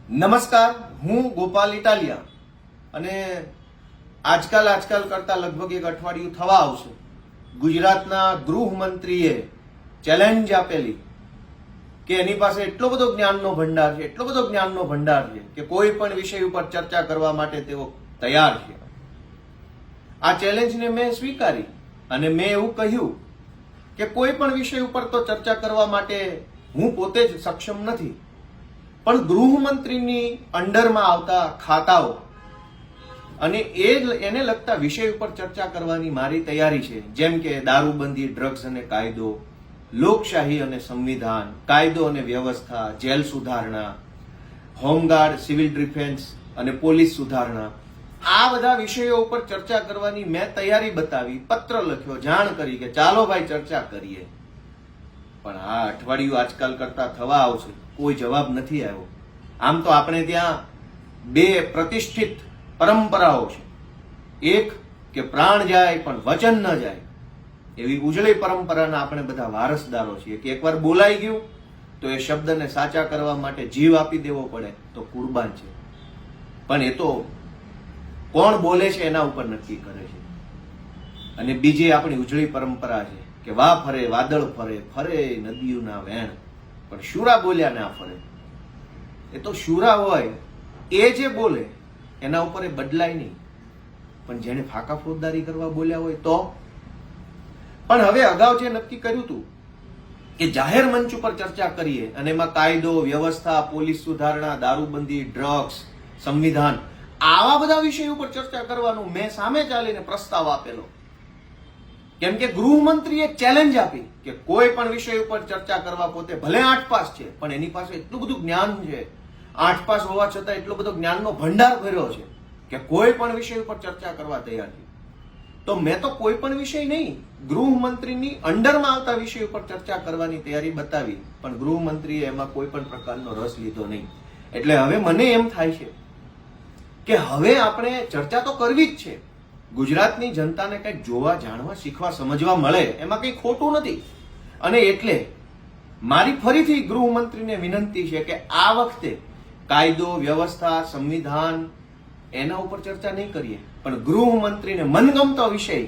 નમસ્કાર, હું ગોપાલ ઇટાલિયા અને આજકાલ કરતા લગભગ એક અઠવાડિયું થવા આવશે. ગુજરાતના ગૃહમંત્રીએ ચેલેન્જ આપેલી કે એની પાસે એટલો બધો જ્ઞાનનો ભંડાર છે કે કોઈ પણ વિષય ઉપર ચર્ચા કરવા માટે તેઓ તૈયાર છે. આ ચેલેન્જને મેં સ્વીકારી અને મેં એવું કહ્યું કે કોઈ પણ વિષય ઉપર તો ચર્ચા કરવા માટે હું પોતે જ સક્ષમ નથી, પણ ગૃહમંત્રીની અંડરમાં આવતા ખાતાઓ અને એને લગતા વિષય ઉપર ચર્ચા કરવાની મારી તૈયારી છે. જેમ કે દારૂબંધી, ડ્રગ્સ અને કાયદો, લોકશાહી અને સંવિધાન, કાયદો અને વ્યવસ્થા, જેલ સુધારણા, હોમગાર્ડ, સિવિલ ડિફેન્સ અને પોલીસ સુધારણા. આ બધા વિષયો ઉપર ચર્ચા કરવાની મેં તૈયારી બતાવી, પત્ર લખ્યો, જાણ કરી કે ચાલો ભાઈ ચર્ચા કરીએ. પણ આ અઠવાડિયું આજકાલ કરતા થવા આવશે, કોઈ જવાબ નથી આવ્યો. આમ તો આપણે ત્યાં બે પ્રતિષ્ઠિત પરંપરાઓ છે. એક કે પ્રાણ જાય પણ વચન ન જાય, એવી ઉજળી પરંપરાના આપણે બધા વારસદારો છીએ કે એકવાર બોલાઈ ગયું તો એ શબ્દને સાચા કરવા માટે જીવ આપી દેવો પડે તો કુરબાન છે. પણ એ તો કોણ બોલે છે એના ઉપર નક્કી કરે છે. અને બીજી આપણી ઉજળી પરંપરા છે કે વા ફરે વાદળ ફરે, ફરે નદીઓના વેણ, પણ શુરા બોલ્યા ના ફરે. એ તો શુરા હોય એ જે બોલે એના ઉપર એ બદલાય નહીં, પણ જેને ફાકા ફોજદારી કરવા બોલ્યા હોય તો. પણ હવે અગાઉ જે નક્કી કર્યું હતું કે જાહેર મંચ ઉપર ચર્ચા કરીએ અને એમાં કાયદો, વ્યવસ્થા, પોલીસ સુધારણા, દારૂબંધી, ડ્રગ્સ, સંવિધાન, આવા બધા વિષય ઉપર ચર્ચા કરવાનું મેં સામે ચાલીને પ્રસ્તાવ આપેલો. કેમ કે ગૃહમંત્રીએ ચેલેન્જ આપી કે કોઈ પણ વિષય ઉપર ચર્ચા કરવા પોતે ભલે 8 પાસ છે, પણ એની પાસે એટલું બધું જ્ઞાન છે, 8 પાસ હોવા છતાં એટલો બધો જ્ઞાનનો ભંડાર ભર્યો છે કે કોઈ પણ વિષય ઉપર ચર્ચા કરવા તૈયાર છે. તો મેં તો કોઈ પણ વિષય નહીં, ગૃહમંત્રીની અંડરમાં આવતા વિષય ઉપર ચર્ચા કરવાની તૈયારી બતાવી, પણ ગૃહમંત્રીએ એમાં કોઈ પણ પ્રકારનો રસ લીધો નહીં. એટલે હવે મને એમ થાય છે કે હવે આપણે ચર્ચા તો કરવી જ છે. ગુજરાતની જનતાને કંઈક જોવા, જાણવા, શીખવા, સમજવા મળે એમાં કંઈ ખોટું નથી. અને એટલે મારી ફરીથી ગૃહમંત્રીને વિનંતી છે કે આ વખતે કાયદો, વ્યવસ્થા, સંવિધાન એના ઉપર ચર્ચા નહીં કરીએ, પણ ગૃહમંત્રીને મનગમતો વિષય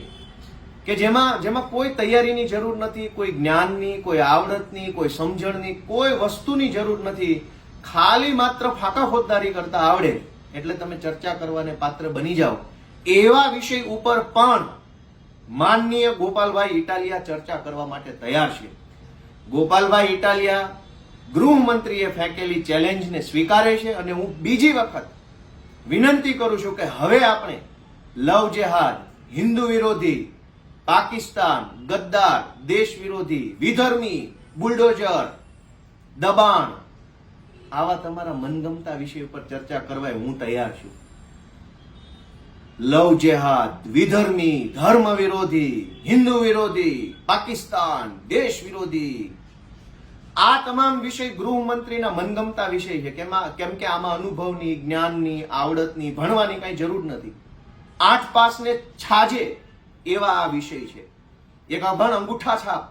કે જેમાં કોઈ તૈયારીની જરૂર નથી, કોઈ જ્ઞાનની, કોઈ આવડતની, કોઈ સમજણની, કોઈ વસ્તુની જરૂર નથી, ખાલી માત્ર ફાકા ફોજદારી કરતા આવડે એટલે તમે ચર્ચા કરવાને પાત્ર બની જાઓ, એવા વિષય ઉપર પણ માનનીય ગોપાલભાઈ ઇટાલિયા ચર્ચા કરવા માટે તૈયાર છે. ગોપાલભાઈ ઇટાલિયા ગૃહમંત્રીએ ફેંકેલી ચેલેન્જને સ્વીકારે છે અને હું બીજી વખત વિનંતી કરું છું કે હવે આપણે લવ જેહાદ, હિન્દુ વિરોધી, પાકિસ્તાન, ગદ્દાર, દેશ વિરોધી, વિધર્મી, બુલડોઝર, દબાણ, આવા તમારા મનગમતા વિષય ઉપર ચર્ચા કરવા હું તૈયાર છું. લવ જેહાદ, વિધર્મી, ધર્મ વિરોધી, હિન્દુ વિરોધી, પાકિસ્તાન, દેશ વિરોધી, આ તમામ વિષય ગૃહમંત્રીના મનગમતા વિષય છે. કેમ કે આમાં અનુભવની, જ્ઞાનની, આવડતની, ભણવાની કઈ જરૂર નથી. 8 પાસને છાજે એવા આ વિષય છે. એક અભણ અંગૂઠા છાપ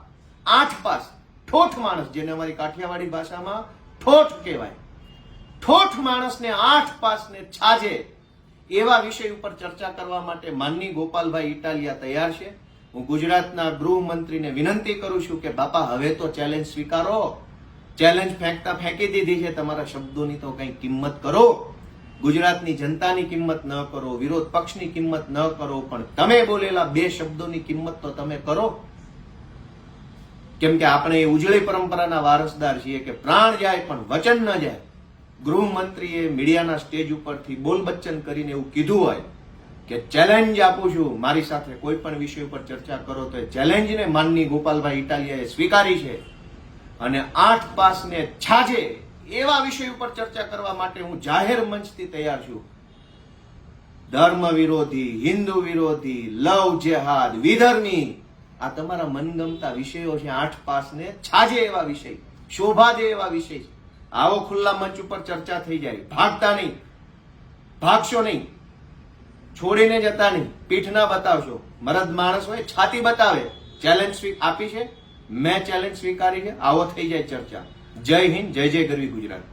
8 પાસ ઠોઠ માણસ, જેને અમારી કાઠિયાવાડી ભાષામાં ઠોઠ કહેવાય, ઠોઠ માણસને 8 પાસને છાજે એવા વિષય ઉપર ચર્ચા કરવા માટે માનની ગોપાલભાઈ ઇટાલિયા તૈયાર છે. હું ગુજરાતના ગૃહમંત્રીને વિનંતી કરું છું કે બાપા હવે તો ચેલેન્જ સ્વીકારો. ચેલેન્જ ફેંકી દીધી છે, તમારા શબ્દોની તો કઈ કિંમત કરો. ગુજરાતની જનતાની કિંમત ન કરો, વિરોધ પક્ષની કિંમત ન કરો, પણ તમે બોલેલા 2 શબ્દોની કિંમત તો તમે કરો. કેમ કે આપણે એ ઉજળી પરંપરાના વારસદાર છીએ કે પ્રાણ જાય પણ વચન ન જાય. ગૃહમંત્રીએ મીડિયાના સ્ટેજ ઉપરથી બોલબચ્ચન કરીને એવું કીધું હોય કે ચેલેન્જ આપું છું, મારી સાથે કોઈ પણ વિષય ઉપર ચર્ચા કરો, તો એ ચેલેન્જને માનની ગોપાલભાઈ ઇટાલિયાએ સ્વીકારી છે. અને 8 પાસને છાજે એવા વિષય ઉપર ચર્ચા કરવા માટે હું જાહેર મંચથી તૈયાર છું. ધર્મ વિરોધી, હિન્દુ વિરોધી, લવ જેહાદ, વિધર્મી, આ તમારા મનગમતા વિષયો છે. 8 પાસને છાજે એવા વિષય, શોભા દે એવા વિષય. આવો ખુલ્લા મંચ ઉપર ચર્ચા થઈ જાય. ભાગતા નહીં, ભાગશો નહીં, છોડીને જતા નહીં, પીઠ ના બતાવશો. મરદ માણસ હોય છાતી બતાવે. ચેલેન્જ આપી છે, મેં ચેલેન્જ સ્વીકારી છે, આવો થઈ જાય ચર્ચા. જય હિન્દ, જય જય ગરવી ગુજરાત.